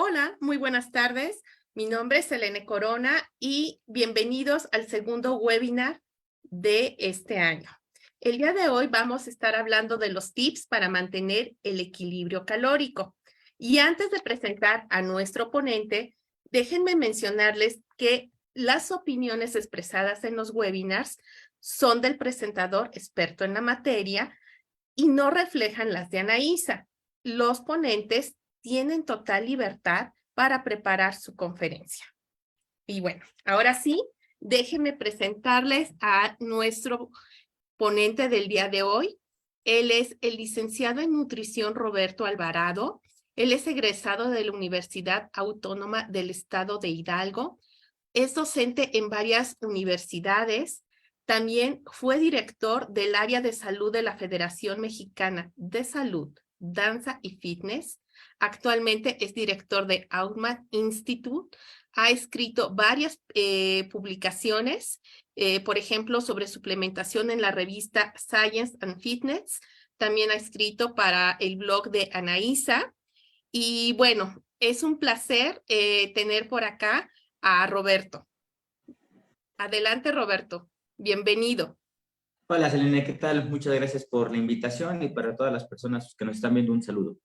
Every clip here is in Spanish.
Hola, muy buenas tardes. Mi nombre es Selene Corona y bienvenidos al segundo webinar de este año. El día de hoy vamos a estar hablando de los tips para mantener el equilibrio calórico. Y antes de presentar a nuestro ponente, déjenme mencionarles que las opiniones expresadas en los webinars son del presentador experto en la materia y no reflejan las de Anaísa. Los ponentes tienen total libertad para preparar su conferencia. Y bueno, ahora sí, déjenme presentarles a nuestro ponente del día de hoy. Él es el licenciado en nutrición Roberto Alvarado. Él es egresado de la Universidad Autónoma del Estado de Hidalgo. Es docente en varias universidades. También fue director del área de salud de la Federación Mexicana de Salud, Danza y Fitness. Actualmente es director de Outman Institute. Ha escrito varias publicaciones, por ejemplo, sobre suplementación en la revista Science and Fitness. También ha escrito para el blog de Anaísa. Y bueno, es un placer tener por acá a Roberto. Adelante, Roberto. Bienvenido. Hola, Selene, ¿qué tal? Muchas gracias por la invitación y para todas las personas que nos están viendo un saludo.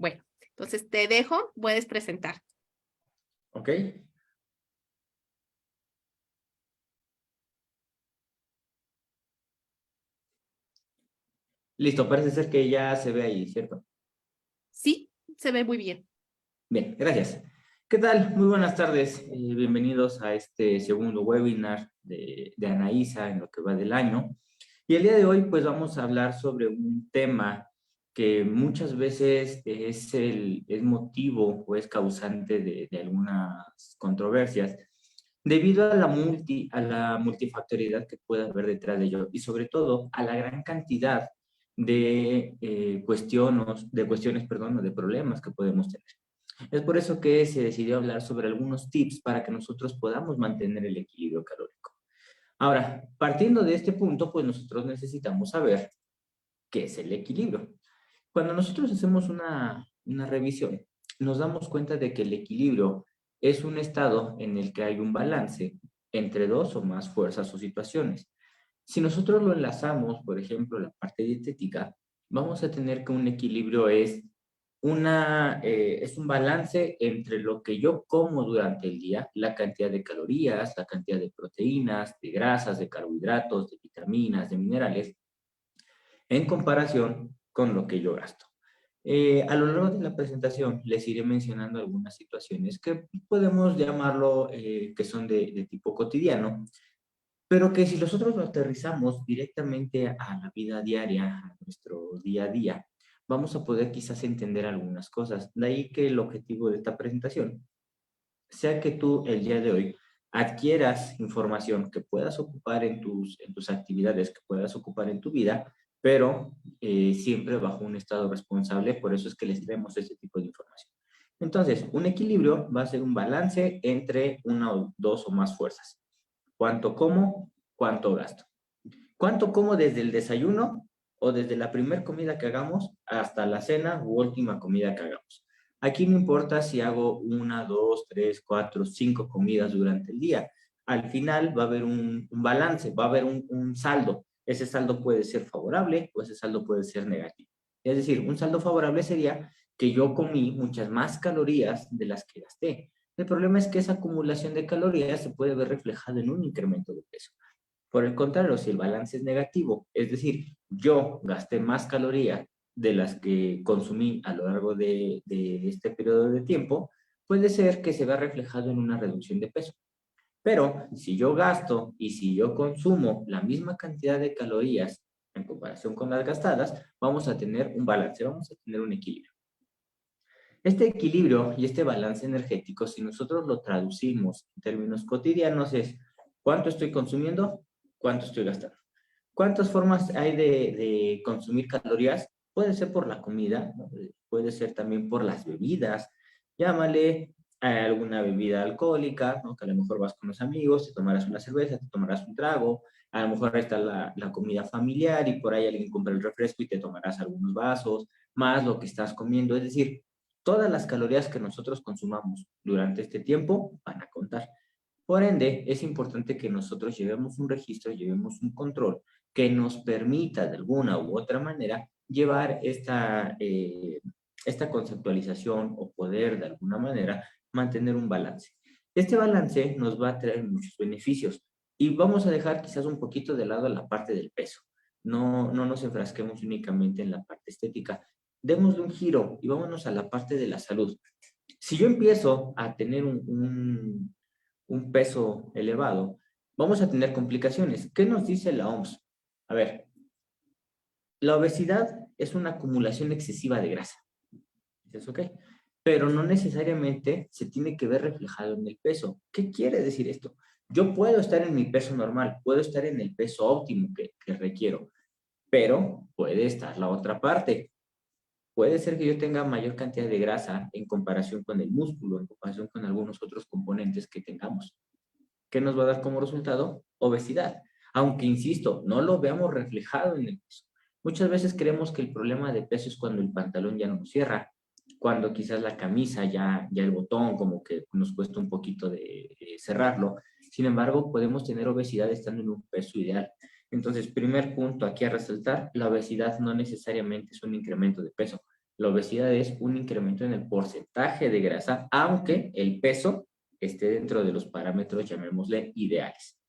Bueno, entonces te dejo, puedes presentar. ¿Ok? Listo, parece ser que ya se ve ahí, ¿cierto? Sí, se ve muy bien. Bien, gracias. ¿Qué tal? Muy buenas tardes. Bienvenidos a este segundo webinar de Anaísa en lo que va del año. Y el día de hoy, pues vamos a hablar sobre un tema que muchas veces es motivo o es causante de algunas controversias debido a a la multifactoriedad que puede haber detrás de ello y sobre todo a la gran cantidad de cuestiones, perdón, o de problemas que podemos tener. Es por eso que se decidió hablar sobre algunos tips para que nosotros podamos mantener el equilibrio calórico. Ahora, partiendo de este punto, pues nosotros necesitamos saber qué es el equilibrio. Cuando nosotros hacemos una revisión, nos damos cuenta de que el equilibrio es un estado en el que hay un balance entre dos o más fuerzas o situaciones. Si nosotros lo enlazamos, por ejemplo, la parte dietética, vamos a tener que un equilibrio es un balance entre lo que yo como durante el día, la cantidad de calorías, la cantidad de proteínas, de grasas, de carbohidratos, de vitaminas, de minerales, en comparación con lo que yo gasto. A lo largo de la presentación les iré mencionando algunas situaciones que podemos llamarlo que son de tipo cotidiano, pero que si nosotros lo aterrizamos directamente a la vida diaria, a nuestro día a día, vamos a poder quizás entender algunas cosas. De ahí que el objetivo de esta presentación sea que tú el día de hoy adquieras información que puedas ocupar en tus actividades, que puedas ocupar en tu vida, pero siempre bajo un estado responsable, por eso es que les traemos este tipo de información. Entonces, un equilibrio va a ser un balance entre una o dos o más fuerzas. ¿Cuánto como? ¿Cuánto gasto? ¿Cuánto como desde el desayuno o desde la primera comida que hagamos hasta la cena u última comida que hagamos? Aquí no importa si hago una, dos, tres, cuatro, cinco comidas durante el día. Al final va a haber un balance, va a haber un saldo. Ese saldo puede ser favorable o ese saldo puede ser negativo. Es decir, un saldo favorable sería que yo comí muchas más calorías de las que gasté. El problema es que esa acumulación de calorías se puede ver reflejada en un incremento de peso. Por el contrario, si el balance es negativo, es decir, yo gasté más calorías de las que consumí a lo largo de este periodo de tiempo, puede ser que se vea reflejado en una reducción de peso. Pero si yo gasto y si yo consumo la misma cantidad de calorías en comparación con las gastadas, vamos a tener un balance, vamos a tener un equilibrio. Este equilibrio y este balance energético, si nosotros lo traducimos en términos cotidianos, es cuánto estoy consumiendo, cuánto estoy gastando. ¿Cuántas formas hay de consumir calorías? Puede ser por la comida, ¿no? Puede ser también por las bebidas. Llámale a alguna bebida alcohólica, ¿no? Que a lo mejor vas con los amigos, te tomarás una cerveza, te tomarás un trago. A lo mejor ahí está la comida familiar y por ahí alguien compra el refresco y te tomarás algunos vasos, más lo que estás comiendo. Es decir, todas las calorías que nosotros consumamos durante este tiempo van a contar. Por ende, es importante que nosotros llevemos un registro, llevemos un control que nos permita de alguna u otra manera llevar esta conceptualización o poder de alguna manera mantener un balance. Este balance nos va a traer muchos beneficios y vamos a dejar quizás un poquito de lado la parte del peso. No nos enfrasquemos únicamente en la parte estética. Démosle un giro y vámonos a la parte de la salud. Si yo empiezo a tener un peso elevado, vamos a tener complicaciones. ¿Qué nos dice la OMS? A ver, la obesidad es una acumulación excesiva de grasa. ¿Es ok? Pero no necesariamente se tiene que ver reflejado en el peso. ¿Qué quiere decir esto? Yo puedo estar en mi peso normal, puedo estar en el peso óptimo que requiero, pero puede estar la otra parte. Puede ser que yo tenga mayor cantidad de grasa en comparación con el músculo, en comparación con algunos otros componentes que tengamos. ¿Qué nos va a dar como resultado? Obesidad. Aunque, insisto, no lo veamos reflejado en el peso. Muchas veces creemos que el problema de peso es cuando el pantalón ya no nos cierra, cuando quizás la camisa ya el botón como que nos cuesta un poquito de cerrarlo. Sin embargo, podemos tener obesidad estando en un peso ideal. Entonces, primer punto aquí a resaltar, la obesidad no necesariamente es un incremento de peso. La obesidad es un incremento en el porcentaje de grasa, aunque el peso esté dentro de los parámetros, llamémosle, ideales.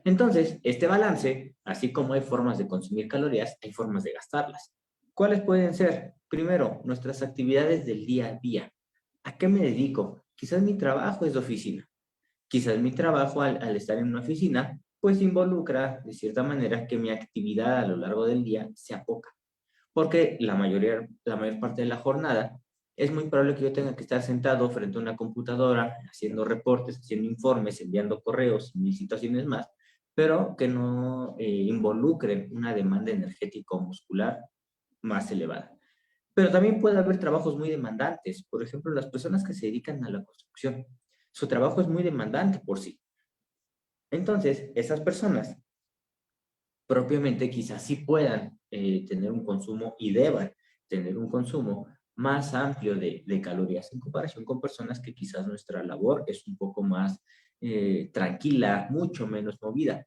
Entonces, este balance, así como hay formas de consumir calorías, hay formas de gastarlas. ¿Cuáles pueden ser? Primero, nuestras actividades del día a día. ¿A qué me dedico? Quizás mi trabajo es de oficina. Quizás mi trabajo al estar en una oficina, pues involucra de cierta manera que mi actividad a lo largo del día sea poca. Porque la mayor parte de la jornada es muy probable que yo tenga que estar sentado frente a una computadora, haciendo reportes, haciendo informes, enviando correos y mil situaciones más, pero que no involucren una demanda energética o muscular más elevada. Pero también puede haber trabajos muy demandantes. Por ejemplo, las personas que se dedican a la construcción. Su trabajo es muy demandante por sí. Entonces, esas personas propiamente quizás sí puedan tener un consumo y deban tener un consumo más amplio de calorías en comparación con personas que quizás nuestra labor es un poco más tranquila, mucho menos movida.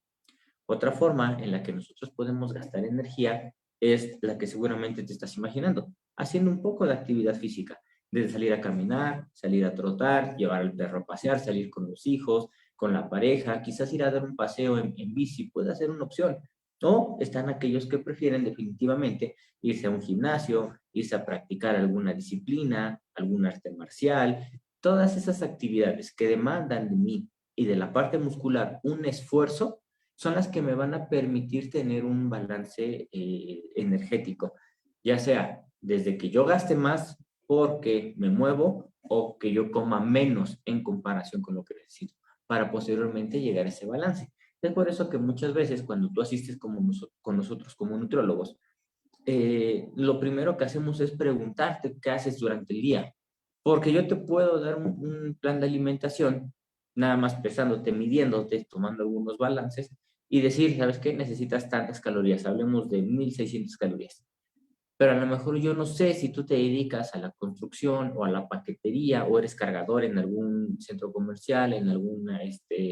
Otra forma en la que nosotros podemos gastar energía es la que seguramente te estás imaginando, haciendo un poco de actividad física, desde salir a caminar, salir a trotar, llevar al perro a pasear, salir con los hijos, con la pareja, quizás ir a dar un paseo en bici puede ser una opción. O están aquellos que prefieren definitivamente irse a un gimnasio, irse a practicar alguna disciplina, algún arte marcial, todas esas actividades que demandan de mí y de la parte muscular un esfuerzo son las que me van a permitir tener un balance energético, ya sea desde que yo gaste más porque me muevo o que yo coma menos en comparación con lo que necesito para posteriormente llegar a ese balance. Es por eso que muchas veces cuando tú asistes con nosotros como nutriólogos, lo primero que hacemos es preguntarte qué haces durante el día. Porque yo te puedo dar un plan de alimentación, nada más pesándote, midiéndote, tomando algunos balances y decir, ¿sabes qué? Necesitas tantas calorías, hablemos de 1600 calorías. Pero a lo mejor yo no sé si tú te dedicas a la construcción o a la paquetería o eres cargador en algún centro comercial, en algún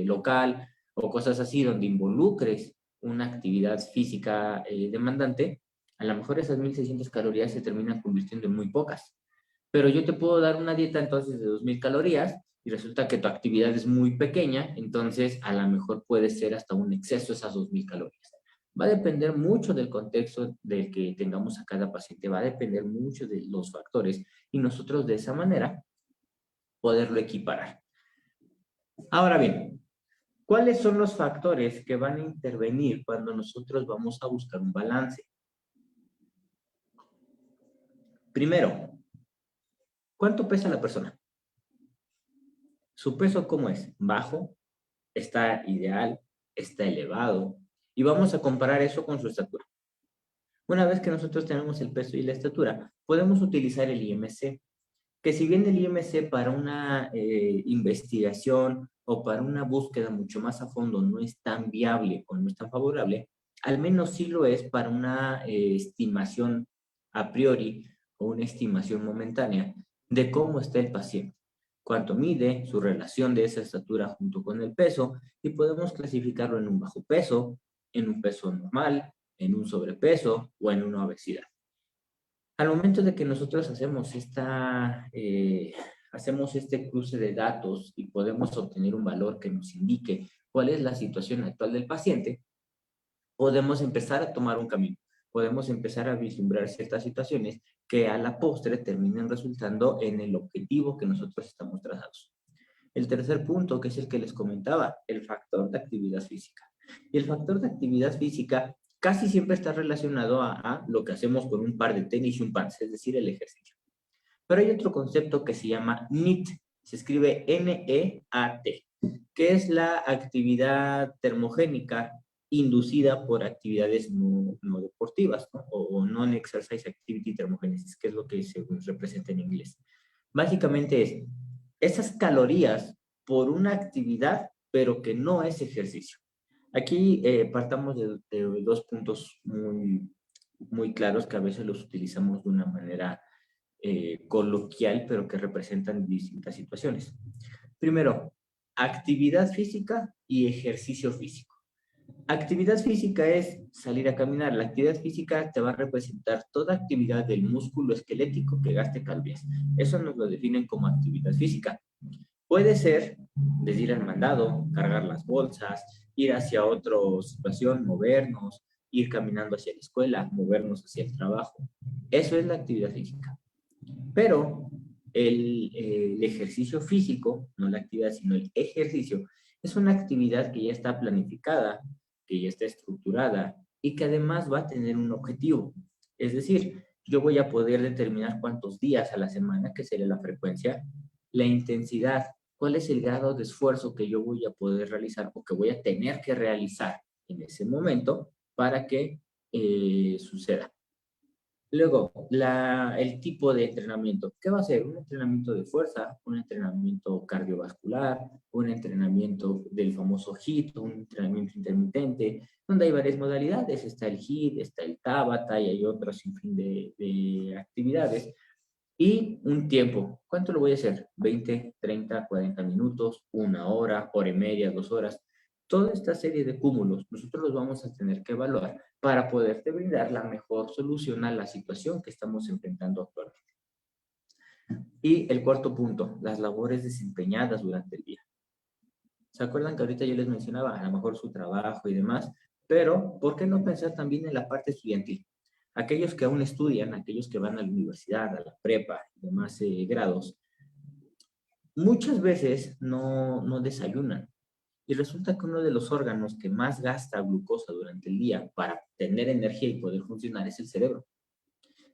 local o cosas así donde involucres una actividad física demandante, a lo mejor esas 1600 calorías se terminan convirtiendo en muy pocas. Pero yo te puedo dar una dieta entonces de 2000 calorías y resulta que tu actividad es muy pequeña, entonces a lo mejor puede ser hasta un exceso esas 2000 calorías. Va a depender mucho del contexto del que tengamos a cada paciente, va a depender mucho de los factores y nosotros de esa manera poderlo equiparar. Ahora bien, ¿cuáles son los factores que van a intervenir cuando nosotros vamos a buscar un balance? Primero, ¿cuánto pesa la persona? ¿Su peso cómo es? ¿Bajo? ¿Está ideal? ¿Está elevado? Y vamos a comparar eso con su estatura. Una vez que nosotros tenemos el peso y la estatura, podemos utilizar el IMC, que si bien el IMC para una investigación o para una búsqueda mucho más a fondo no es tan viable o no es tan favorable, al menos sí lo es para una estimación a priori o una estimación momentánea de cómo está el paciente, cuánto mide, su relación de esa estatura junto con el peso, y podemos clasificarlo en un bajo peso, en un peso normal, en un sobrepeso o en una obesidad. Al momento de que nosotros hacemos este cruce de datos y podemos obtener un valor que nos indique cuál es la situación actual del paciente, podemos empezar a tomar un camino, podemos empezar a vislumbrar ciertas situaciones que a la postre terminen resultando en el objetivo que nosotros estamos trazados. El tercer punto, que es el que les comentaba, el factor de actividad física. Y el factor de actividad física casi siempre está relacionado a lo que hacemos con un par de tenis y un pants, es decir, el ejercicio. Pero hay otro concepto que se llama NEAT, se escribe N-E-A-T, que es la actividad termogénica inducida por actividades no deportivas, ¿no? O non-exercise activity thermogenesis, que es lo que se representa en inglés. Básicamente es esas calorías por una actividad, pero que no es ejercicio. Aquí partamos de dos puntos muy claros que a veces los utilizamos de una manera coloquial, pero que representan distintas situaciones. Primero, actividad física y ejercicio físico. Actividad física es salir a caminar. La actividad física te va a representar toda actividad del músculo esquelético que gaste calorías. Eso nos lo definen como actividad física. Puede ser desde ir al mandado, cargar las bolsas, ir hacia otra situación, movernos, ir caminando hacia la escuela, movernos hacia el trabajo. Eso es la actividad física. Pero el ejercicio físico, no la actividad, sino el ejercicio, es una actividad que ya está planificada, que ya está estructurada y que además va a tener un objetivo. Es decir, yo voy a poder determinar cuántos días a la semana, que sería la frecuencia, la intensidad, cuál es el grado de esfuerzo que yo voy a poder realizar o que voy a tener que realizar en ese momento para que suceda. Luego, el tipo de entrenamiento. ¿Qué va a ser? Un entrenamiento de fuerza, un entrenamiento cardiovascular, un entrenamiento del famoso HIIT, un entrenamiento intermitente, donde hay varias modalidades. Está el HIIT, está el Tabata y hay otros sin fin de actividades. Y un tiempo. ¿Cuánto lo voy a hacer? 20, 30, 40 minutos, una hora y media, 2 horas. Toda esta serie de cúmulos nosotros los vamos a tener que evaluar para poderte brindar la mejor solución a la situación que estamos enfrentando actualmente. Y el cuarto punto, las labores desempeñadas durante el día. ¿Se acuerdan que ahorita yo les mencionaba a lo mejor su trabajo y demás? Pero, ¿por qué no pensar también en la parte estudiantil? Aquellos que aún estudian, aquellos que van a la universidad, a la prepa y demás grados, muchas veces no desayunan. Y resulta que uno de los órganos que más gasta glucosa durante el día para tener energía y poder funcionar es el cerebro.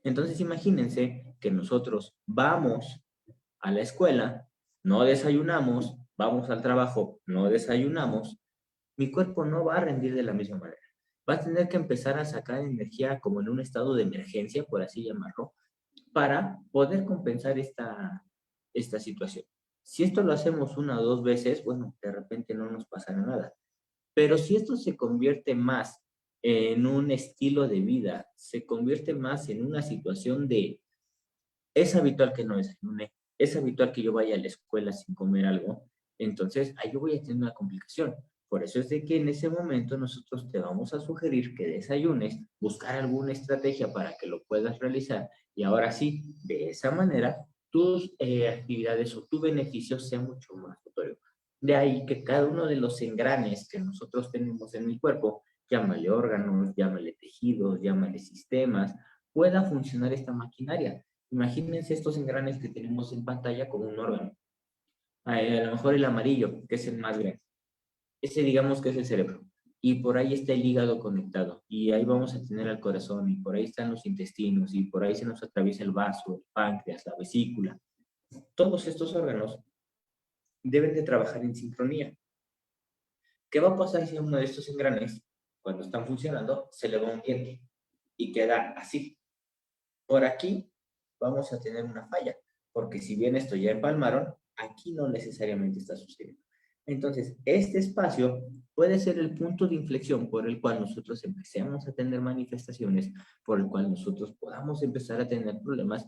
Entonces imagínense que nosotros vamos a la escuela, no desayunamos, vamos al trabajo, no desayunamos, mi cuerpo no va a rendir de la misma manera. Va a tener que empezar a sacar energía como en un estado de emergencia, por así llamarlo, para poder compensar esta situación. Si esto lo hacemos una o dos veces, bueno, de repente no nos pasará nada. Pero si esto se convierte más en un estilo de vida, se convierte más en una situación de, es habitual que no desayune, es habitual que yo vaya a la escuela sin comer algo, entonces ahí yo voy a tener una complicación. Por eso es de que en ese momento nosotros te vamos a sugerir que desayunes, buscar alguna estrategia para que lo puedas realizar y ahora sí, de esa manera, tus actividades o tu beneficio sea mucho más notorio. De ahí que cada uno de los engranes que nosotros tenemos en el cuerpo, llámale órganos, llámale tejidos, llámale sistemas, pueda funcionar esta maquinaria. Imagínense estos engranes que tenemos en pantalla como un órgano. A lo mejor el amarillo, que es el más grande. Ese digamos que es el cerebro. Y por ahí está el hígado conectado. Y ahí vamos a tener al corazón. Y por ahí están los intestinos. Y por ahí se nos atraviesa el vaso, el páncreas, la vesícula. Todos estos órganos deben de trabajar en sincronía. ¿Qué va a pasar si uno de estos engranes, cuando están funcionando, se le va un diente y queda así? Por aquí vamos a tener una falla, porque si bien esto ya empalmaron, aquí no necesariamente está sucediendo. Entonces, este espacio puede ser el punto de inflexión por el cual nosotros empecemos a tener manifestaciones, por el cual nosotros podamos empezar a tener problemas,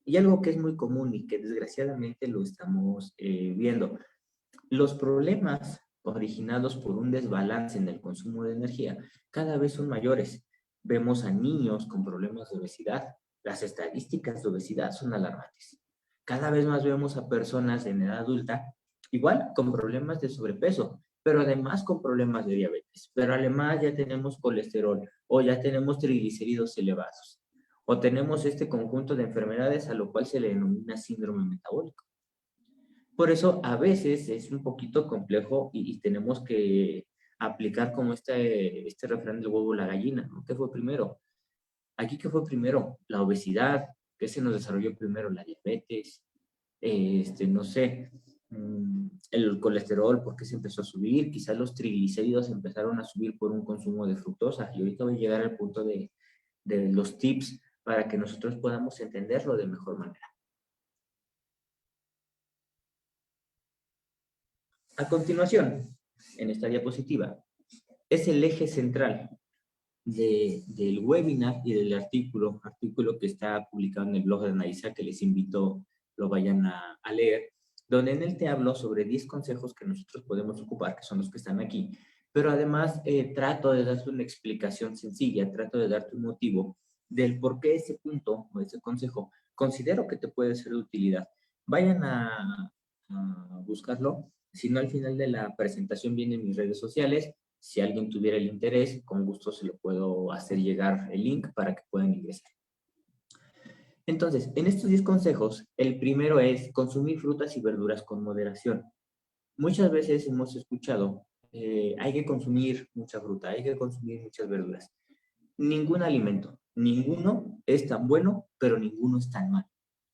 Y algo que es muy común y que desgraciadamente lo estamos viendo, los problemas originados por un desbalance en el consumo de energía cada vez son mayores. Vemos a niños con problemas de obesidad. Las estadísticas de obesidad son alarmantes. Cada vez más vemos a personas en edad adulta, igual con problemas de sobrepeso, pero además con problemas de diabetes. Pero además ya tenemos colesterol o ya tenemos triglicéridos elevados o tenemos este conjunto de enfermedades a lo cual se le denomina síndrome metabólico. Por eso a veces es un poquito complejo y tenemos que aplicar como este refrán del huevo o la gallina, ¿no? ¿Qué fue primero? Aquí, ¿qué fue primero? La obesidad, ¿qué se nos desarrolló primero? La diabetes, no sé, el colesterol, ¿por qué se empezó a subir? Quizás los triglicéridos empezaron a subir por un consumo de fructosa. Y ahorita voy a llegar al punto de los tips para que nosotros podamos entenderlo de mejor manera. A continuación, en esta diapositiva, es el eje central del webinar y del artículo que está publicado en el blog de Anaísa, que les invito lo vayan a leer, donde en él te hablo sobre 10 consejos que nosotros podemos ocupar, que son los que están aquí, pero además trato de darte una explicación sencilla, trato de darte un motivo del por qué ese punto o ese consejo considero que te puede ser de utilidad. Vayan a buscarlo, si no al final de la presentación vienen mis redes sociales. Si alguien tuviera el interés, con gusto se lo puedo hacer llegar el link para que puedan ingresar. Entonces, en estos 10 consejos, el primero es consumir frutas y verduras con moderación. Muchas veces hemos escuchado, hay que consumir mucha fruta, hay que consumir muchas verduras. Ningún alimento, ninguno es tan bueno, pero ninguno es tan malo.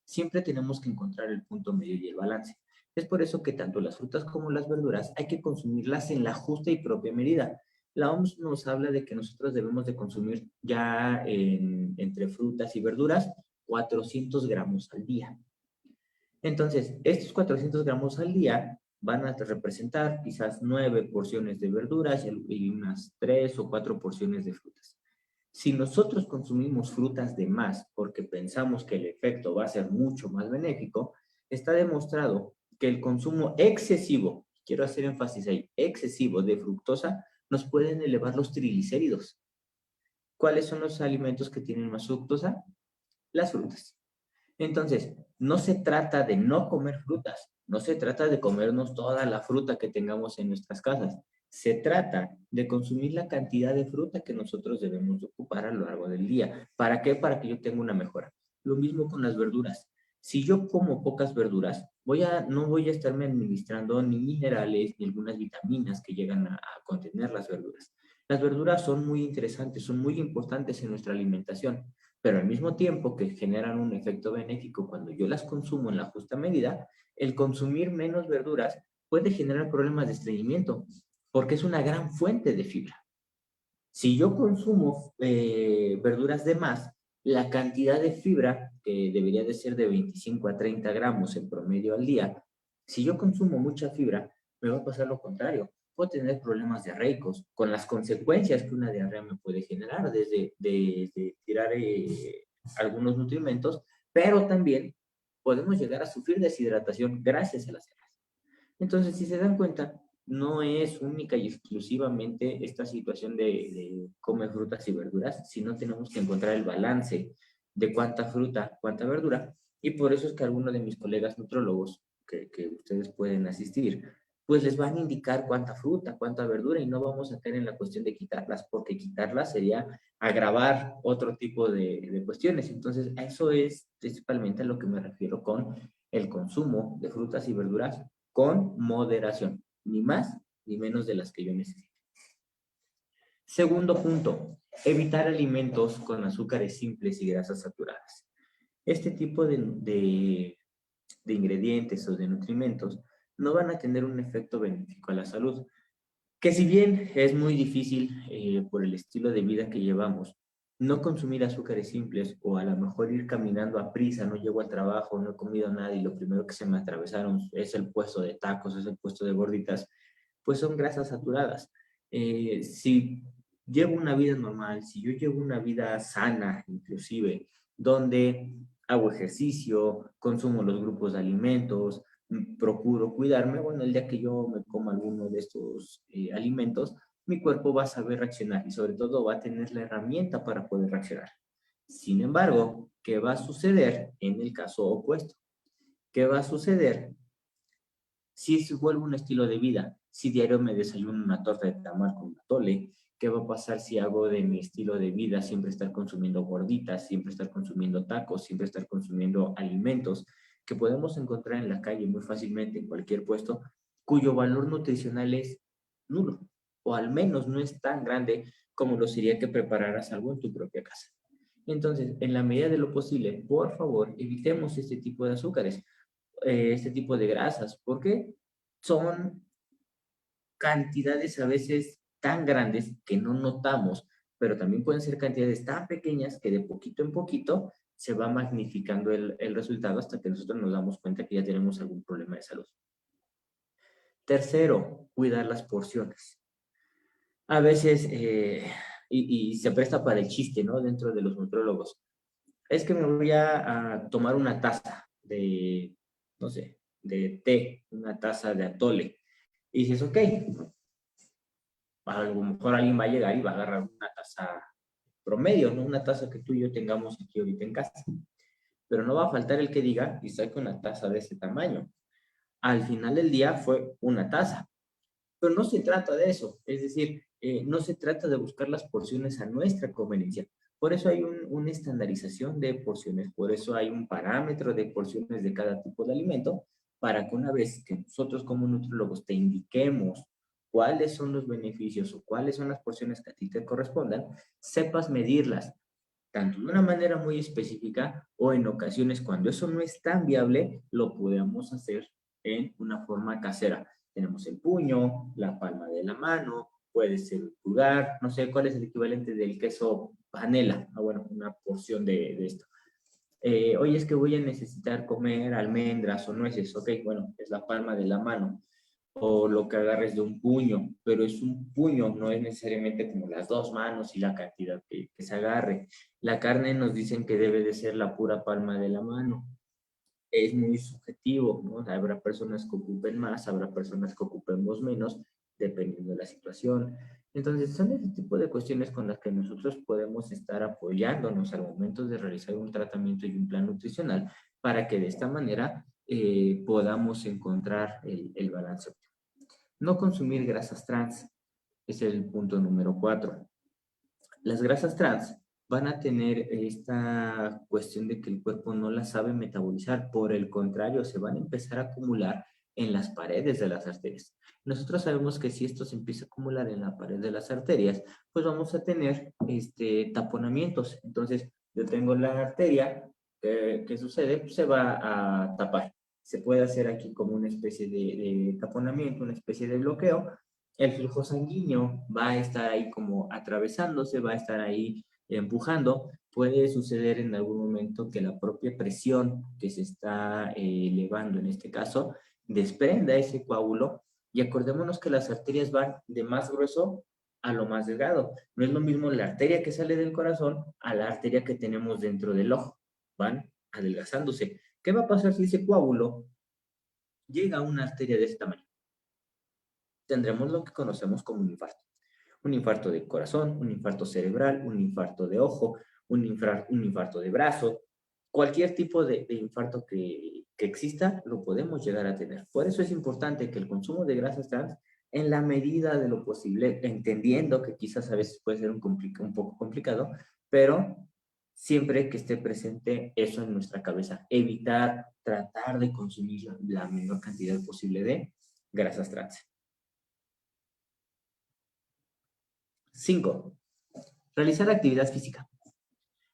Siempre tenemos que encontrar el punto medio y el balance. Es por eso que tanto las frutas como las verduras hay que consumirlas en la justa y propia medida. La OMS nos habla de que nosotros debemos de consumir ya entre frutas y verduras 400 gramos al día. Entonces, estos 400 gramos al día van a representar quizás 9 porciones de verduras y unas 3 o 4 porciones de frutas. Si nosotros consumimos frutas de más porque pensamos que el efecto va a ser mucho más benéfico, está demostrado que el consumo excesivo, quiero hacer énfasis ahí, excesivo de fructosa, nos pueden elevar los triglicéridos. ¿Cuáles son los alimentos que tienen más fructosa? Las frutas. Entonces, no se trata de no comer frutas, no se trata de comernos toda la fruta que tengamos en nuestras casas. Se trata de consumir la cantidad de fruta que nosotros debemos ocupar a lo largo del día. ¿Para qué? Para que yo tenga una mejora. Lo mismo con las verduras. Si yo como pocas verduras, no voy a estarme administrando ni minerales ni algunas vitaminas que llegan a contener las verduras. Las verduras son muy interesantes, son muy importantes en nuestra alimentación, pero al mismo tiempo que generan un efecto benéfico cuando yo las consumo en la justa medida, el consumir menos verduras puede generar problemas de estreñimiento, porque es una gran fuente de fibra. Si yo consumo verduras de más, la cantidad de fibra, que debería de ser de 25 a 30 gramos en promedio al día, si yo consumo mucha fibra, me va a pasar lo contrario. Puedo tener problemas diarreicos, con las consecuencias que una diarrea me puede generar, desde tirar algunos nutrimentos, pero también podemos llegar a sufrir deshidratación gracias a las herbas. Entonces, si se dan cuenta, no es única y exclusivamente esta situación de comer frutas y verduras, sino tenemos que encontrar el balance de cuánta fruta, cuánta verdura, y por eso es que algunos de mis colegas nutrólogos que ustedes pueden asistir, pues les van a indicar cuánta fruta, cuánta verdura, y no vamos a caer en la cuestión de quitarlas, porque quitarlas sería agravar otro tipo de cuestiones. Entonces, a eso es principalmente a lo que me refiero con el consumo de frutas y verduras con moderación, ni más ni menos de las que yo necesito. Segundo punto, evitar alimentos con azúcares simples y grasas saturadas. Este tipo de ingredientes o de nutrimentos no van a tener un efecto benéfico a la salud, que si bien es muy difícil por el estilo de vida que llevamos, no consumir azúcares simples o a lo mejor ir caminando a prisa, no llego al trabajo, no he comido nada y lo primero que se me atravesaron es el puesto de tacos, es el puesto de gorditas, pues son grasas saturadas. Si llevo una vida normal, si yo llevo una vida sana inclusive, donde hago ejercicio, consumo los grupos de alimentos, procuro cuidarme, bueno, el día que yo me coma alguno de estos alimentos, mi cuerpo va a saber reaccionar y sobre todo va a tener la herramienta para poder reaccionar. Sin embargo, ¿qué va a suceder en el caso opuesto? ¿Qué va a suceder si se vuelve un estilo de vida? Si diario me desayuno una torta de tamal con atole, ¿qué va a pasar si hago de mi estilo de vida siempre estar consumiendo gorditas, siempre estar consumiendo tacos, siempre estar consumiendo alimentos que podemos encontrar en la calle muy fácilmente en cualquier puesto, cuyo valor nutricional es nulo, o al menos no es tan grande como lo sería que prepararas algo en tu propia casa? Entonces, en la medida de lo posible, por favor, evitemos este tipo de azúcares, este tipo de grasas, porque son cantidades a veces tan grandes que no notamos, pero también pueden ser cantidades tan pequeñas que de poquito en poquito se va magnificando el resultado hasta que nosotros nos damos cuenta que ya tenemos algún problema de salud. Tercero, cuidar las porciones. A veces, y se presta para el chiste, ¿no? Dentro de los nutrólogos. Es que me voy a tomar una taza de, no sé, de té, una taza de atole. Y dices, ok, a lo mejor alguien va a llegar y va a agarrar una taza promedio, ¿no? Una taza que tú y yo tengamos aquí ahorita en casa. Pero no va a faltar el que diga y saque una taza de ese tamaño. Al final del día fue una taza. Pero no se trata de eso, es decir, no se trata de buscar las porciones a nuestra conveniencia. Por eso hay una estandarización de porciones, por eso hay un parámetro de porciones de cada tipo de alimento, para que una vez que nosotros como nutriólogos te indiquemos cuáles son los beneficios o cuáles son las porciones que a ti te correspondan, sepas medirlas, tanto de una manera muy específica o en ocasiones cuando eso no es tan viable, lo podemos hacer en una forma casera. Tenemos el puño, la palma de la mano, puede ser el pulgar, no sé cuál es el equivalente del queso panela, bueno, una porción de esto. Oye, es que voy a necesitar comer almendras o nueces, ok, bueno, es la palma de la mano o lo que agarres de un puño, pero es un puño, no es necesariamente como las dos manos y la cantidad que se agarre. La carne nos dicen que debe de ser la pura palma de la mano. Es muy subjetivo, ¿no? Habrá personas que ocupen más, habrá personas que ocupemos menos, dependiendo de la situación. Entonces, son ese tipo de cuestiones con las que nosotros podemos estar apoyándonos al momento de realizar un tratamiento y un plan nutricional para que de esta manera podamos encontrar el balance. No consumir grasas trans es el punto número 4. Las grasas trans van a tener esta cuestión de que el cuerpo no las sabe metabolizar, por el contrario, se van a empezar a acumular en las paredes de las arterias. Nosotros sabemos que si esto se empieza a acumular en la pared de las arterias, pues vamos a tener taponamientos. Entonces, yo tengo la arteria, ¿qué sucede? Pues se va a tapar. Se puede hacer aquí como una especie de taponamiento, una especie de bloqueo. El flujo sanguíneo va a estar ahí como atravesándose, va a estar ahí empujando. Puede suceder en algún momento que la propia presión que se está elevando en este caso desprenda ese coágulo, y acordémonos que las arterias van de más grueso a lo más delgado. No es lo mismo la arteria que sale del corazón a la arteria que tenemos dentro del ojo. Van adelgazándose. ¿Qué va a pasar si ese coágulo llega a una arteria de este tamaño? Tendremos lo que conocemos como un infarto. Un infarto de corazón, un infarto cerebral, un infarto de ojo, un infarto de brazo. Cualquier tipo de infarto que exista, lo podemos llegar a tener. Por eso es importante que el consumo de grasas trans, en la medida de lo posible, entendiendo que quizás a veces puede ser un poco complicado, pero siempre que esté presente eso en nuestra cabeza, evitar, tratar de consumir la menor cantidad posible de grasas trans. 5. Realizar actividad física.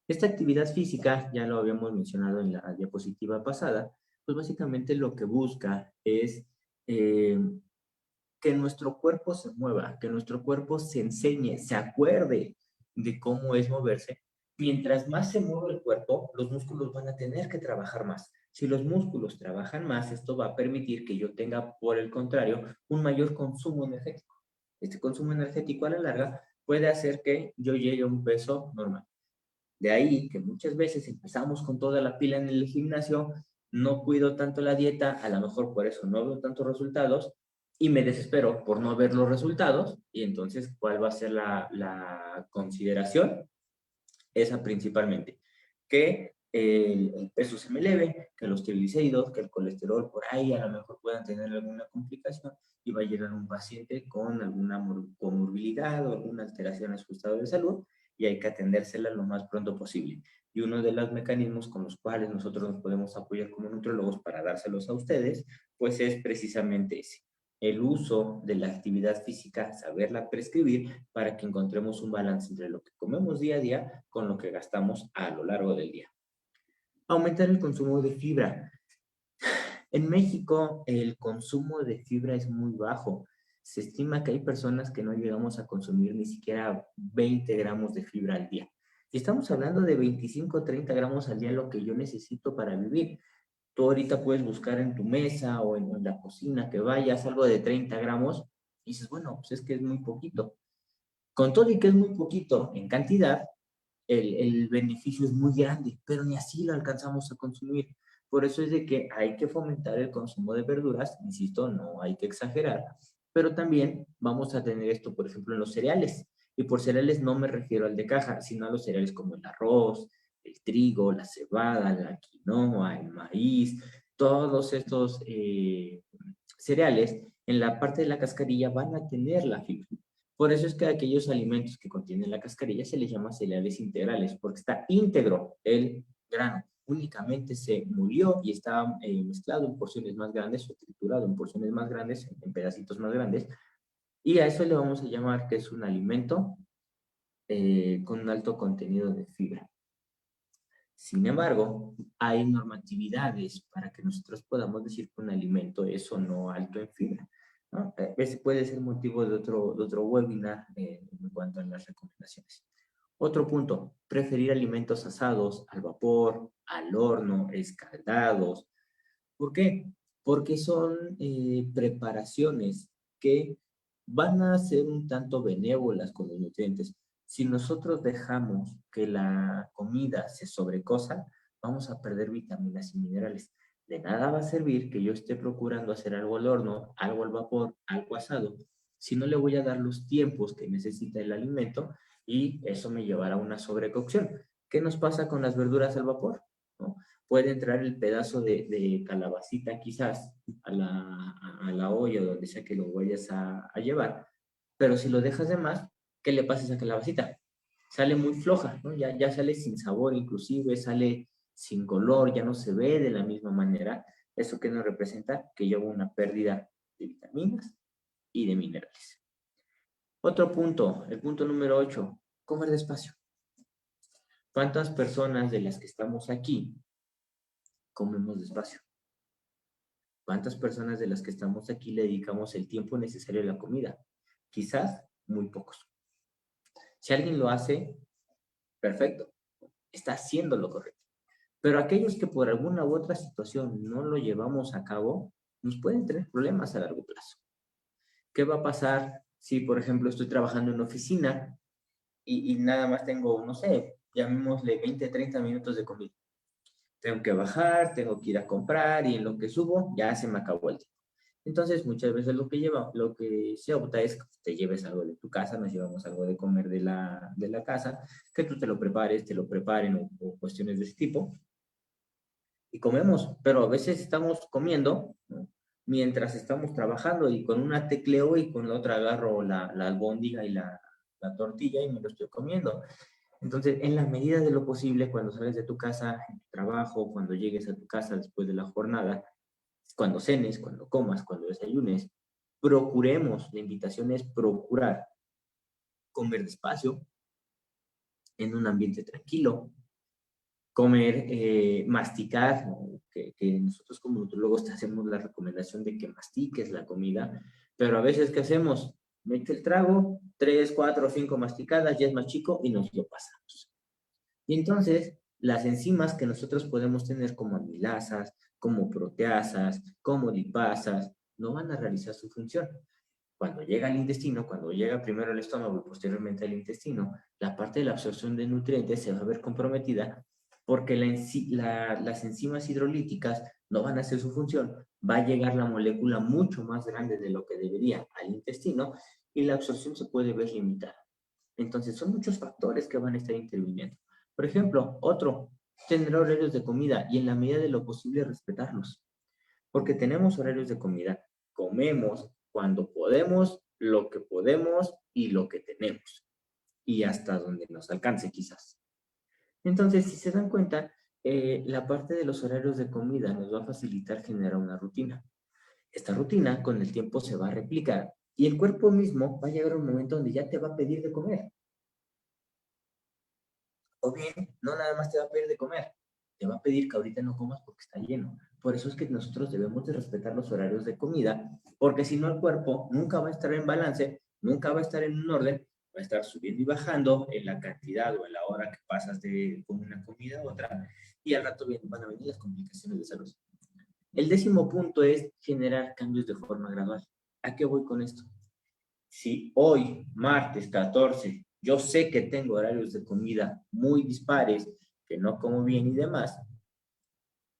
Esta actividad física, ya lo habíamos mencionado en la diapositiva pasada, pues básicamente lo que busca es que nuestro cuerpo se mueva, que nuestro cuerpo se enseñe, se acuerde de cómo es moverse. Mientras más se mueve el cuerpo, los músculos van a tener que trabajar más. Si los músculos trabajan más, esto va a permitir que yo tenga, por el contrario, un mayor consumo energético. Este consumo energético a la larga puede hacer que yo llegue a un peso normal. De ahí que muchas veces empezamos con toda la pila en el gimnasio, no cuido tanto la dieta, a lo mejor por eso no veo tantos resultados y me desespero por no ver los resultados. Y entonces, ¿cuál va a ser la consideración? Esa principalmente, que el peso se me eleve, que los triglicéridos, que el colesterol por ahí a lo mejor puedan tener alguna complicación y va a llegar un paciente con alguna comorbilidad o alguna alteración en su estado de salud y hay que atendérsela lo más pronto posible. Y uno de los mecanismos con los cuales nosotros nos podemos apoyar como nutriólogos para dárselos a ustedes, pues es precisamente ese, el uso de la actividad física, saberla prescribir para que encontremos un balance entre lo que comemos día a día con lo que gastamos a lo largo del día. Aumentar el consumo de fibra. En México, el consumo de fibra es muy bajo. Se estima que hay personas que no llegamos a consumir ni siquiera 20 gramos de fibra al día. Y estamos hablando de 25 o 30 gramos al día, lo que yo necesito para vivir. Tú ahorita puedes buscar en tu mesa o en la cocina que vayas algo de 30 gramos y dices, bueno, pues es que es muy poquito. Con todo y que es muy poquito en cantidad, el beneficio es muy grande, pero ni así lo alcanzamos a consumir. Por eso es de que hay que fomentar el consumo de verduras, insisto, no hay que exagerar, pero también vamos a tener esto, por ejemplo, en los cereales. Y por cereales no me refiero al de caja, sino a los cereales como el arroz, el trigo, la cebada, la quinoa, el maíz, todos estos cereales en la parte de la cascarilla van a tener la fibra. Por eso es que aquellos alimentos que contienen la cascarilla se les llama cereales integrales, porque está íntegro el grano. Únicamente se molió y está mezclado en porciones más grandes o triturado en porciones más grandes, en pedacitos más grandes. Y a eso le vamos a llamar que es un alimento con un alto contenido de fibra. Sin embargo, hay normatividades para que nosotros podamos decir que un alimento es o no alto en fibra, ¿no? Ese puede ser motivo de otro webinar en cuanto a las recomendaciones. Otro punto, preferir alimentos asados, al vapor, al horno, escaldados. ¿Por qué? Porque son preparaciones que van a ser un tanto benévolas con los nutrientes. Si nosotros dejamos que la comida se sobrecosa, vamos a perder vitaminas y minerales. De nada va a servir que yo esté procurando hacer algo al horno, algo al vapor, algo asado, si no le voy a dar los tiempos que necesita el alimento y eso me llevará a una sobrecocción. ¿Qué nos pasa con las verduras al vapor? ¿No? Puede entrar el pedazo de calabacita quizás a la olla donde sea que lo vayas a llevar, pero si lo dejas de más, ¿qué le pasa a esa calabacita? Sale muy floja, ¿no? Ya sale sin sabor, inclusive sale sin color, ya no se ve de la misma manera. ¿Eso qué nos representa? Que lleva una pérdida de vitaminas y de minerales. Otro punto, el punto número 8, comer despacio. ¿Cuántas personas de las que estamos aquí comemos despacio? ¿Cuántas personas de las que estamos aquí le dedicamos el tiempo necesario a la comida? Quizás muy pocos. Si alguien lo hace, perfecto, está haciendo lo correcto. Pero aquellos que por alguna u otra situación no lo llevamos a cabo, nos pueden tener problemas a largo plazo. ¿Qué va a pasar si, por ejemplo, estoy trabajando en una oficina y nada más tengo, no sé, llamémosle 20, 30 minutos de comida? Tengo que bajar, tengo que ir a comprar y en lo que subo ya se me acabó el tiempo. Entonces, muchas veces lo que se opta es que te lleves algo de tu casa, nos llevamos algo de comer de la casa, que tú te lo prepares, te lo preparen o cuestiones de ese tipo y comemos, pero a veces estamos comiendo, ¿no? Mientras estamos trabajando y con una tecleo y con la otra agarro la albóndiga y la tortilla y me lo estoy comiendo. Entonces, en la medida de lo posible, cuando sales de tu casa, en tu trabajo, cuando llegues a tu casa después de la jornada, cuando cenes, cuando comas, cuando desayunes, procuremos, la invitación es procurar comer despacio, en un ambiente tranquilo, comer, masticar, ¿no? Que nosotros como nutriólogos te hacemos la recomendación de que mastiques la comida, pero a veces, ¿qué hacemos? Mete el trago, 3, 4, 5 masticadas, ya es más chico y nos lo pasamos. Y entonces, las enzimas que nosotros podemos tener como amilasas, como proteasas, como lipasas, no van a realizar su función. cuando llega al intestino, cuando llega primero al estómago y posteriormente al intestino, la parte de la absorción de nutrientes se va a ver comprometida porque las enzimas hidrolíticas no van a hacer su función, va a llegar la molécula mucho más grande de lo que debería al intestino y la absorción se puede ver limitada. Entonces, son muchos factores que van a estar interviniendo. Por ejemplo, otro, tener horarios de comida y en la medida de lo posible respetarlos. Porque tenemos horarios de comida, comemos cuando podemos, lo que podemos y lo que tenemos. Y hasta donde nos alcance quizás. Entonces, si se dan cuenta, la parte de los horarios de comida nos va a facilitar generar una rutina. Esta rutina con el tiempo se va a replicar y el cuerpo mismo va a llegar a un momento donde ya te va a pedir de comer. O bien, no nada más te va a pedir de comer, te va a pedir que ahorita no comas porque está lleno. Por eso es que nosotros debemos de respetar los horarios de comida, porque si no el cuerpo nunca va a estar en balance, nunca va a estar en un orden, va a estar subiendo y bajando en la cantidad o en la hora que pasas de una comida a otra, y al rato van a venir las complicaciones de salud. El 10º punto es generar cambios de forma gradual. ¿A qué voy con esto? Si hoy, martes 14, yo sé que tengo horarios de comida muy dispares, que no como bien y demás,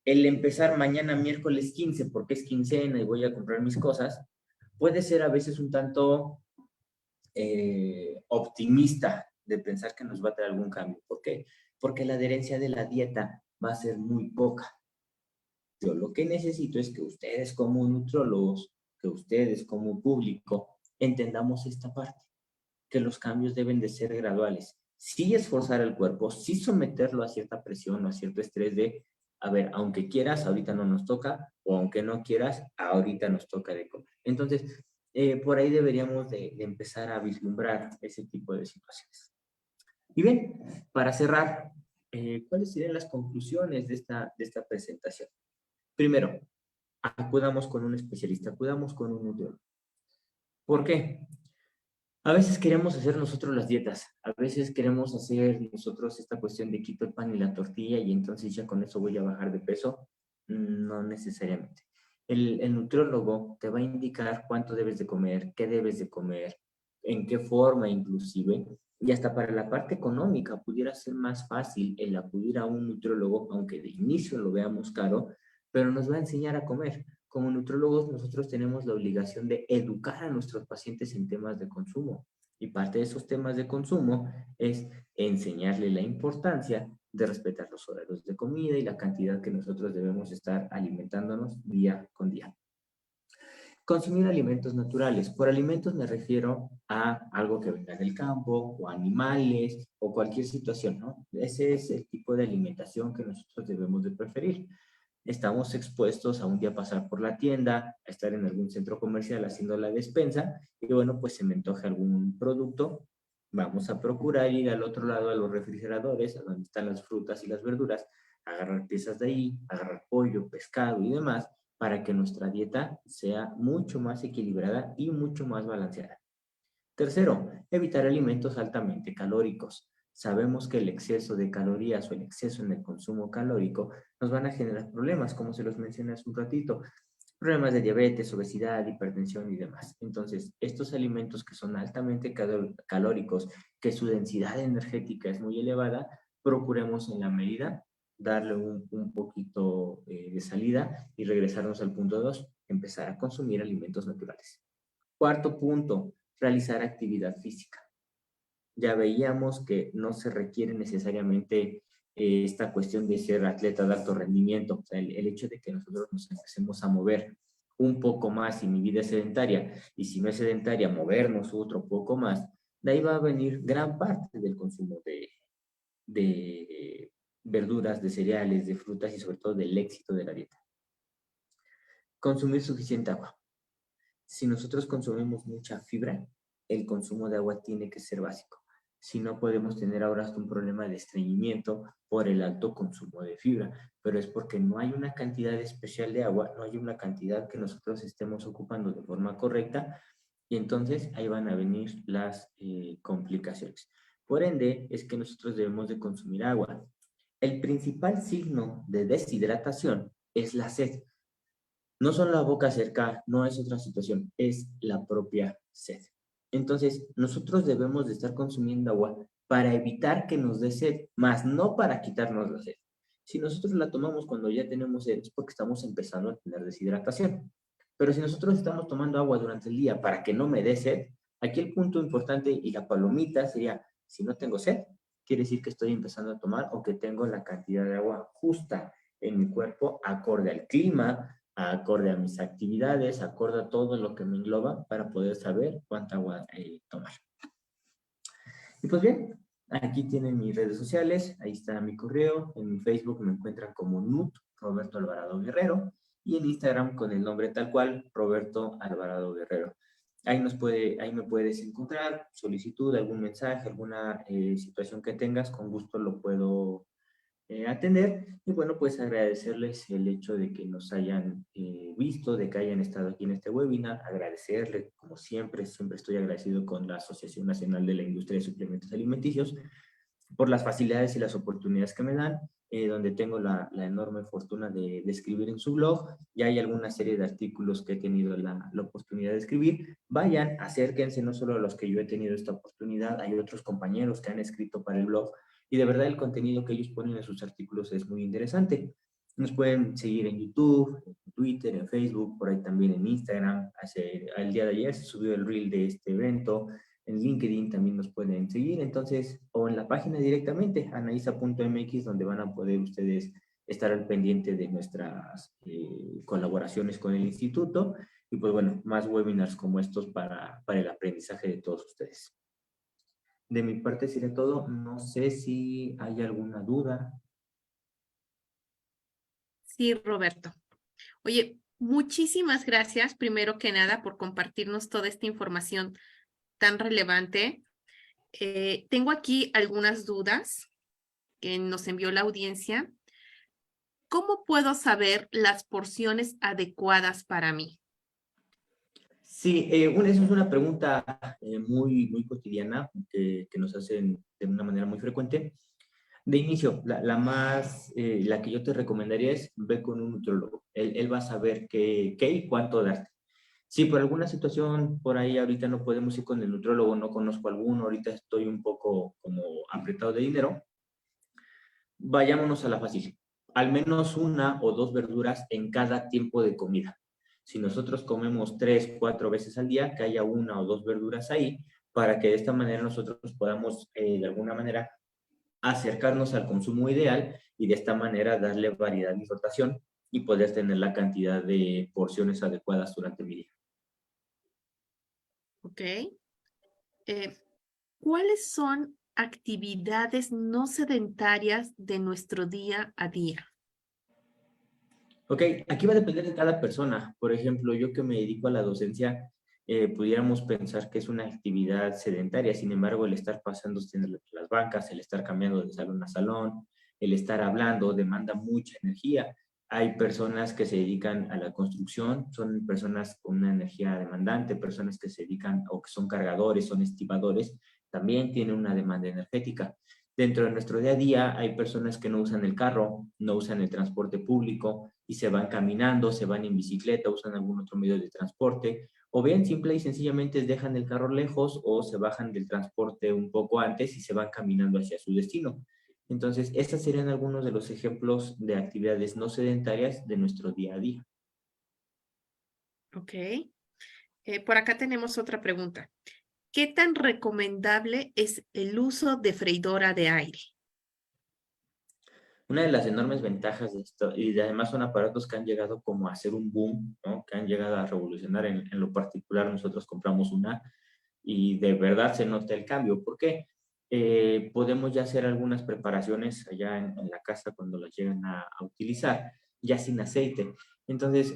el empezar mañana miércoles 15 porque es quincena y voy a comprar mis cosas, puede ser a veces un tanto optimista de pensar que nos va a traer algún cambio. ¿Por qué? Porque la adherencia de la dieta va a ser muy poca. Yo lo que necesito es que ustedes como nutriólogos, que ustedes como público, entendamos esta parte, que los cambios deben de ser graduales. Sí esforzar el cuerpo, sí someterlo a cierta presión o a cierto estrés de, a ver, aunque quieras, ahorita no nos toca, o aunque no quieras, ahorita nos toca de comer. Entonces, por ahí deberíamos de empezar a vislumbrar ese tipo de situaciones. Y bien, para cerrar, ¿cuáles serían las conclusiones de esta presentación? Primero, acudamos con un especialista, acudamos con un nutriólogo. ¿Por qué? A veces queremos hacer nosotros las dietas, a veces queremos hacer nosotros esta cuestión de quito el pan y la tortilla y entonces ya con eso voy a bajar de peso. No necesariamente. El nutriólogo te va a indicar cuánto debes de comer, qué debes de comer, en qué forma inclusive, y hasta para la parte económica pudiera ser más fácil el acudir a un nutriólogo, aunque de inicio lo veamos caro, pero nos va a enseñar a comer. Como nutriólogos, nosotros tenemos la obligación de educar a nuestros pacientes en temas de consumo. Y parte de esos temas de consumo es enseñarle la importancia de respetar los horarios de comida y la cantidad que nosotros debemos estar alimentándonos día con día. Consumir alimentos naturales. Por alimentos me refiero a algo que venga del campo, o animales, o cualquier situación, ¿no? Ese es el tipo de alimentación que nosotros debemos de preferir. Estamos expuestos a un día pasar por la tienda, a estar en algún centro comercial haciendo la despensa, y bueno, pues se me antoja algún producto, vamos a procurar ir al otro lado a los refrigeradores, a donde están las frutas y las verduras, agarrar piezas de ahí, agarrar pollo, pescado y demás, para que nuestra dieta sea mucho más equilibrada y mucho más balanceada. Tercero, evitar alimentos altamente calóricos. Sabemos que el exceso de calorías o el exceso en el consumo calórico nos van a generar problemas, como se los mencioné hace un ratito, problemas de diabetes, obesidad, hipertensión y demás. Entonces, estos alimentos que son altamente calóricos, que su densidad energética es muy elevada, procuremos en la medida darle un poquito de salida y regresarnos al punto 2, empezar a consumir alimentos naturales. Cuarto punto, realizar actividad física. Ya veíamos que no se requiere necesariamente esta cuestión de ser atleta de alto rendimiento. O sea, el hecho de que nosotros nos empecemos a mover un poco más y mi vida es sedentaria, y si no es sedentaria, movernos otro poco más, de ahí va a venir gran parte del consumo de verduras, de cereales, de frutas y sobre todo del éxito de la dieta. Consumir suficiente agua. Si nosotros consumimos mucha fibra, el consumo de agua tiene que ser básico. Si no, podemos tener ahora hasta un problema de estreñimiento por el alto consumo de fibra, pero es porque no hay una cantidad especial de agua, no hay una cantidad que nosotros estemos ocupando de forma correcta, y entonces ahí van a venir las complicaciones. Por ende, es que nosotros debemos de consumir agua. El principal signo de deshidratación es la sed. No son la boca cerca, no es otra situación, es la propia sed. Entonces, nosotros debemos de estar consumiendo agua para evitar que nos dé sed, más no para quitarnos la sed. Si nosotros la tomamos cuando ya tenemos sed, es porque estamos empezando a tener deshidratación. Pero si nosotros estamos tomando agua durante el día para que no me dé sed, aquí el punto importante y la palomita sería, si no tengo sed, quiere decir que estoy empezando a tomar o que tengo la cantidad de agua justa en mi cuerpo, acorde al clima, acorde a mis actividades, acorde a todo lo que me engloba para poder saber cuánta agua tomar. Y pues bien, aquí tienen mis redes sociales, ahí está mi correo, en mi Facebook me encuentran como NUT, Roberto Alvarado Guerrero, y en Instagram con el nombre tal cual, Roberto Alvarado Guerrero. Ahí me puedes encontrar, solicitud, algún mensaje, alguna situación que tengas, con gusto lo puedo atender. Y bueno, pues agradecerles el hecho de que nos hayan visto, de que hayan estado aquí en este webinar, agradecerles, como siempre, siempre estoy agradecido con la Asociación Nacional de la Industria de Suplementos Alimenticios por las facilidades y las oportunidades que me dan, donde tengo la enorme fortuna de escribir en su blog. Ya hay alguna serie de artículos que he tenido la oportunidad de escribir. Vayan, acérquense, no solo a los que yo he tenido esta oportunidad, hay otros compañeros que han escrito para el blog y de verdad el contenido que ellos ponen en sus artículos es muy interesante. Nos pueden seguir en YouTube, en Twitter, en Facebook, por ahí también en Instagram. El día de ayer se subió el reel de este evento. En LinkedIn también nos pueden seguir, entonces, o en la página directamente, anaisa.mx, donde van a poder ustedes estar al pendiente de nuestras colaboraciones con el instituto y pues bueno, más webinars como estos para el aprendizaje de todos ustedes. De mi parte sería todo. No sé si hay alguna duda. Sí, Roberto. Oye, muchísimas gracias, primero que nada, por compartirnos toda esta información tan relevante. Tengo aquí algunas dudas que nos envió la audiencia. ¿Cómo puedo saber las porciones adecuadas para mí? Sí, esa es una pregunta muy cotidiana que nos hacen de una manera muy frecuente. De inicio, la que yo te recomendaría es ve con un nutriólogo. Él va a saber qué y cuánto darte. Si por alguna situación por ahí ahorita no podemos ir con el nutriólogo, no conozco alguno, ahorita estoy un poco como apretado de dinero, vayámonos a la fácil. Al menos una o dos verduras en cada tiempo de comida. Si nosotros comemos 3, 4 veces al día, que haya una o dos verduras ahí, para que de esta manera nosotros podamos de alguna manera acercarnos al consumo ideal y de esta manera darle variedad y rotación y poder tener la cantidad de porciones adecuadas durante mi día. ¿Ok? ¿Cuáles son actividades no sedentarias de nuestro día a día? Ok, aquí va a depender de cada persona. Por ejemplo, yo que me dedico a la docencia, pudiéramos pensar que es una actividad sedentaria. Sin embargo, el estar pasando entre las bancas, el estar cambiando de salón a salón, el estar hablando, demanda mucha energía. Hay personas que se dedican a la construcción, son personas con una energía demandante, personas que se dedican o que son cargadores, son estibadores, también tienen una demanda energética. Dentro de nuestro día a día hay personas que no usan el carro, no usan el transporte público y se van caminando, se van en bicicleta, usan algún otro medio de transporte, o bien simple y sencillamente dejan el carro lejos o se bajan del transporte un poco antes y se van caminando hacia su destino. Entonces, estos serían algunos de los ejemplos de actividades no sedentarias de nuestro día a día. ¿Ok? Por acá tenemos otra pregunta. ¿Qué tan recomendable es el uso de freidora de aire? Una de las enormes ventajas de esto, y además son aparatos que han llegado como a ser un boom, ¿no? Que han llegado a revolucionar en lo particular, nosotros compramos una y de verdad se nota el cambio. ¿Por qué? Podemos ya hacer algunas preparaciones allá en la casa cuando las llegan a utilizar, ya sin aceite. Entonces,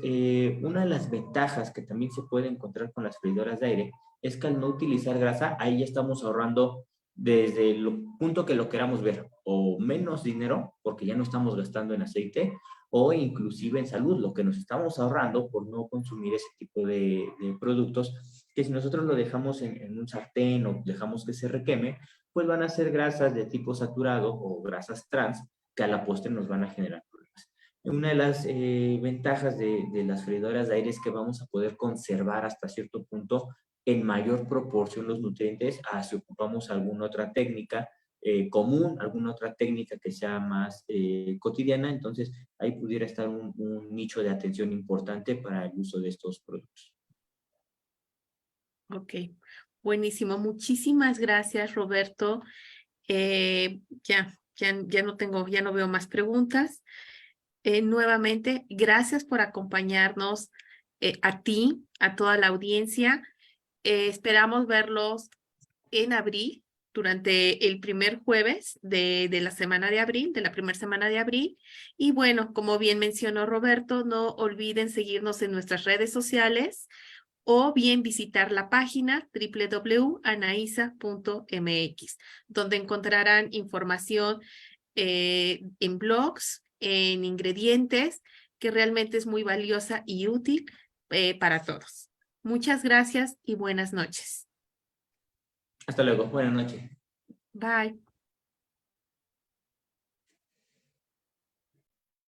una de las ventajas que también se puede encontrar con las freidoras de aire es que al no utilizar grasa, ahí ya estamos ahorrando desde el punto que lo queramos ver, o menos dinero, porque ya no estamos gastando en aceite, o inclusive en salud, lo que nos estamos ahorrando por no consumir ese tipo de productos, que si nosotros lo dejamos en un sartén o dejamos que se requeme, pues van a ser grasas de tipo saturado o grasas trans que a la postre nos van a generar problemas. Una de las ventajas de las freidoras de aire es que vamos a poder conservar hasta cierto punto en mayor proporción los nutrientes a si ocupamos alguna otra técnica común, alguna otra técnica que sea más cotidiana. Entonces, ahí pudiera estar un nicho de atención importante para el uso de estos productos. Ok, buenísimo. Muchísimas gracias, Roberto. Ya no veo más preguntas. Nuevamente, gracias por acompañarnos a ti, a toda la audiencia. Esperamos verlos en abril, durante el primer jueves de la semana de abril, de la primera semana de abril. Y bueno, como bien mencionó Roberto, no olviden seguirnos en nuestras redes sociales o bien visitar la página www.anaisa.mx, donde encontrarán información en blogs, en ingredientes, que realmente es muy valiosa y útil para todos. Muchas gracias y buenas noches. Hasta luego. Buenas noches. Bye.